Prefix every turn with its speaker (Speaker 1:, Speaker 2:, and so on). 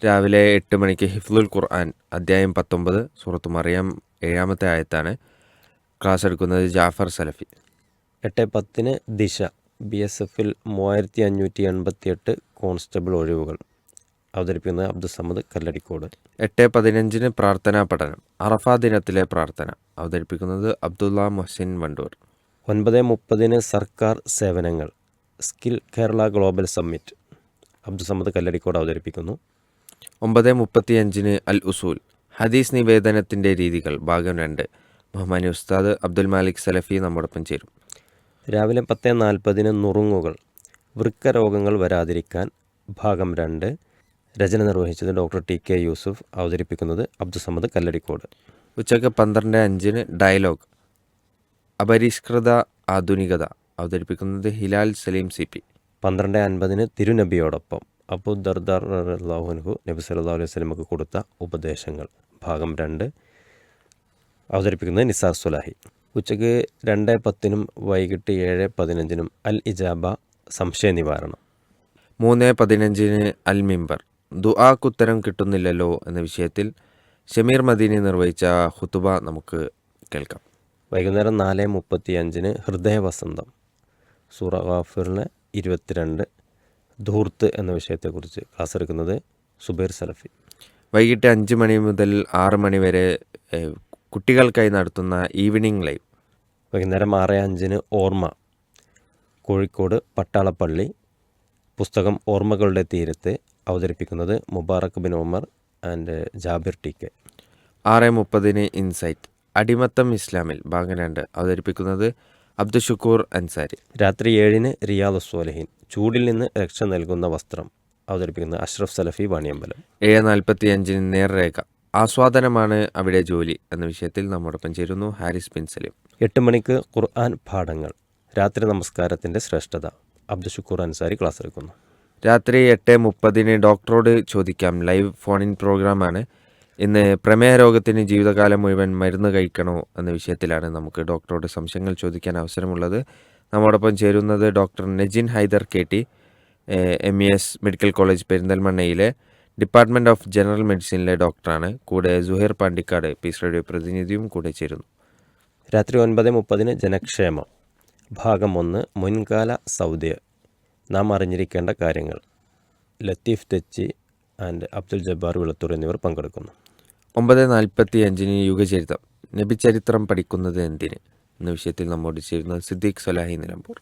Speaker 1: രാവിലെ 8 മണിക്ക് ഹിഫ്ലുൽ ഖുർആൻ അധ്യായം 19 സൂറത്ത് മറിയം 7-ാമത്തെ ആയത്താണ് ക്ലാസ് എടുക്കുന്നത് ജാഫർ സലഫി.
Speaker 2: 8:10 ദിശ BSFൽ 3588 കോൺസ്റ്റബിൾ ഒഴിവുകൾ. അവതരിപ്പിക്കുന്നത് അബ്ദുസമദ് കല്ലടിക്കോട്.
Speaker 1: 8:15 പ്രാർത്ഥനാ പഠനം അറഫാ ദിനത്തിലെ പ്രാർത്ഥന. അവതരിപ്പിക്കുന്നത് അബ്ദുള്ള മുഹസിൻ വണ്ടൂർ.
Speaker 2: 9:30 സർക്കാർ സേവനങ്ങൾ skill Kerala global summit. Abdussamad Kalladikode അവതരിപ്പിക്കുന്നു.
Speaker 1: 9:35 അൽ ഉസൂൽ ഹദീസ് നിവേദനത്തിൻ്റെ രീതികൾ ഭാഗം 2. ബഹുമാനി ഉസ്താദ് അബ്ദുൽ മാലിക് സലഫി നമ്മോടൊപ്പം ചേരും.
Speaker 2: രാവിലെ 10:40 നുറുങ്ങുകൾ വൃക്ക രോഗങ്ങൾ വരാതിരിക്കാൻ ഭാഗം 2. രചന നിർവഹിച്ചത് ഡോക്ടർ TK യൂസുഫ്. അവതരിപ്പിക്കുന്നത് അബ്ദുസമദ് കല്ലടിക്കോട്.
Speaker 1: ഉച്ചയ്ക്ക് 12:05 ഡയലോഗ് അപരിഷ്കൃത ആധുനികത. അവതരിപ്പിക്കുന്നത് ഹിലാൽ സലീം CP.
Speaker 2: 12:50 തിരുനബിയോടൊപ്പം അബൂ ദർദാർ റളിയല്ലാഹു അൻഹു നബി സല്ലല്ലാഹു അലൈഹി വസല്ലമക്ക് കൊടുത്ത ഉപദേശങ്ങൾ ഭാഗം 2. അവതരിപ്പിക്കുന്നത് നിസാർ സുലാഹി. ഉച്ചയ്ക്ക് 2:10 വൈകിട്ട് 7:15 അൽ ഇജാബ സംശയ നിവാരണം.
Speaker 1: 3:15 അൽ മിമ്പർ ദുആക്കുത്തരം കിട്ടുന്നില്ലല്ലോ എന്ന വിഷയത്തിൽ ഷമീർ മദീനി നിർവഹിച്ച ഖുതുബ നമുക്ക് കേൾക്കാം.
Speaker 2: വൈകുന്നേരം 4:35 ഹൃദയവസന്തം സൂറ ഗാഫിറിലെ 22 ധൂർത്ത് എന്ന വിഷയത്തെക്കുറിച്ച് ക്ലാസ് എടുക്കുന്നത് സുബൈർ സലഫി.
Speaker 1: വൈകിട്ട് 5 മണി മുതൽ 6 മണി വരെ കുട്ടികൾക്കായി നടത്തുന്ന ഈവനിങ് ലൈവ്.
Speaker 2: വൈകുന്നേരം 6:05 ഓർമ്മ കോഴിക്കോട് പട്ടാളപ്പള്ളി പുസ്തകം ഓർമ്മകളുടെ തീരത്ത്. അവതരിപ്പിക്കുന്നത് Mubarak bin Umar and Jabir TK.
Speaker 1: 6:30 insight അടിമത്തം ഇസ്ലാമിൽ ഭാഗം 2. അവതരിപ്പിക്കുന്നത് അബ്ദുഷുക്കൂർ അൻസാരി.
Speaker 2: രാത്രി 7 റിയാദുസ് സ്വാലിഹീൻ ചൂടിൽ നിന്ന് രക്ഷ നൽകുന്ന വസ്ത്രം. അവതരിപ്പിക്കുന്നത് അഷ്റഫ് സലഫി വാണിയമ്പലം.
Speaker 1: 7:45 നേർരേഖ ആസ്വാദനമാണ് അവിടെ ജോലി എന്ന വിഷയത്തിൽ നമ്മോടൊപ്പം ചേരുന്നു ഹാരിസ് ബിൻ സലീം.
Speaker 2: 8 മണിക്ക് ഖുർആൻ പാഠങ്ങൾ രാത്രി നമസ്കാരത്തിൻ്റെ ശ്രേഷ്ഠത. അബ്ദുഷുക്കൂർ അൻസാരി ക്ലാസ് എടുക്കുന്നു.
Speaker 1: രാത്രി 8:30 ഡോക്ടറോട് ചോദിക്കാം ലൈവ് ഫോൺ ഇൻ പ്രോഗ്രാമാണ്. ഇന്ന് പ്രമേഹ രോഗത്തിന് ജീവിതകാലം മുഴുവൻ മരുന്ന് കഴിക്കണോ എന്ന വിഷയത്തിലാണ് നമുക്ക് ഡോക്ടറോട് സംശയങ്ങൾ ചോദിക്കാൻ അവസരമുള്ളത്. നമ്മോടൊപ്പം ചേരുന്നത് doctor Najin Haider KT MES medical college പെരിന്തൽമണ്ണയിലെ ഡിപ്പാർട്ട്മെൻറ്റ് ഓഫ് ജനറൽ മെഡിസിനിലെ ഡോക്ടറാണ്. കൂടെ സുഹൈർ പാണ്ടിക്കാട് പീസ് റേഡിയോ പ്രതിനിധിയും കൂടെ ചേരുന്നു.
Speaker 2: രാത്രി 9:30 ജനക്ഷേമം ഭാഗം 1 മുൻകാല സൗദി നാം അറിഞ്ഞിരിക്കേണ്ട കാര്യങ്ങൾ. ലത്തീഫ് തെച്ചി ആൻഡ് അബ്ദുൽ ജബ്ബാർ വിളത്തൂർ എന്നിവർ പങ്കെടുക്കുന്നു.
Speaker 1: 9:45 യുഗചരിത്രം നബിചരിത്രം പഠിക്കുന്നത് എന്തിന് എന്ന വിഷയത്തിൽ നമ്മോട് ചേരുന്നത് സിദ്ദീഖ് സലാഹി നിലമ്പൂർ.